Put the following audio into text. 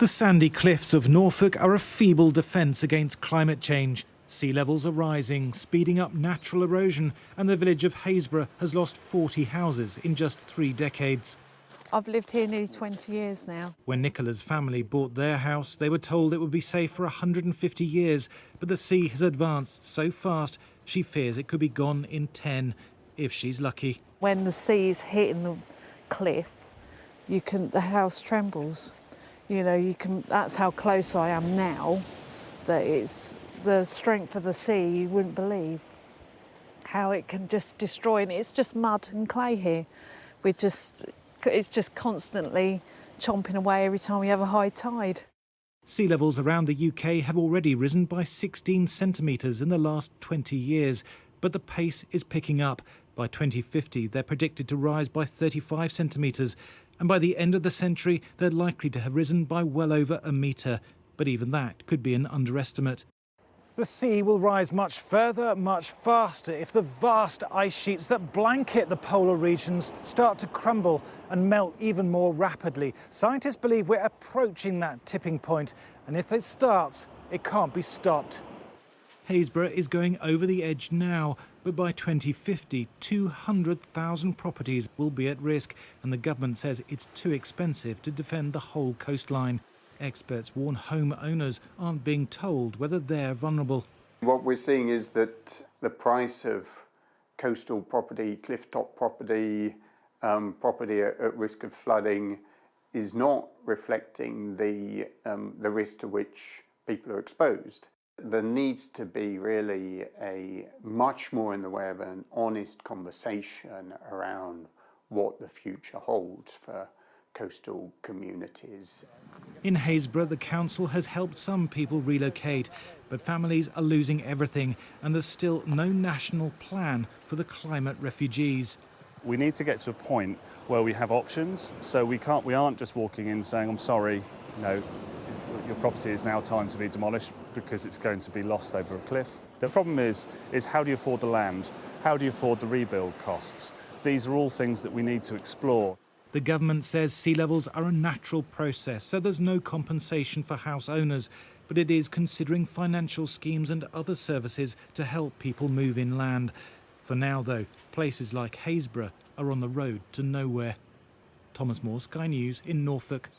The sandy cliffs of Norfolk are a feeble defence against climate change. Sea levels are rising, speeding up natural erosion, and the village of Haysborough has lost 40 houses in just 3 decades. I've lived here nearly 20 years now. When Nicola's family bought their house, they were told it would be safe for 150 years, but the sea has advanced so fast, she fears it could be gone in 10, if she's lucky. When the sea's hitting the cliff, the house trembles. That's how close I am now, that it's the strength of the sea, you wouldn't believe how it can just destroy. And it's just mud and clay here. It's just constantly chomping away every time we have a high tide. Sea levels around the UK have already risen by 16 centimetres in the last 20 years, but the pace is picking up. By 2050, they're predicted to rise by 35 centimetres, and by the end of the century, they're likely to have risen by well over a metre. But even that could be an underestimate. The sea will rise much further, much faster if the vast ice sheets that blanket the polar regions start to crumble and melt even more rapidly. Scientists believe we're approaching that tipping point, and if it starts, it can't be stopped. Haysborough is going over the edge now, but by 2050, 200,000 properties will be at risk, and the government says it's too expensive to defend the whole coastline. Experts warn homeowners aren't being told whether they're vulnerable. What we're seeing is that the price of coastal property, cliff-top property, property at risk of flooding is not reflecting the risk to which people are exposed. There needs to be really a much more in the way of an honest conversation around what the future holds for coastal communities. In Haysborough, the council has helped some people relocate, but families are losing everything, and there's still no national plan for the climate refugees. We need to get to a point where we have options, so we aren't just walking in saying, I'm sorry, your property is now time to be demolished because it's going to be lost over a cliff. The problem is how do you afford the land? How do you afford the rebuild costs? These are all things that we need to explore. The government says sea levels are a natural process, so there's no compensation for house owners, but it is considering financial schemes and other services to help people move inland. For now, though, places like Haysborough are on the road to nowhere. Thomas Moore, Sky News in Norfolk.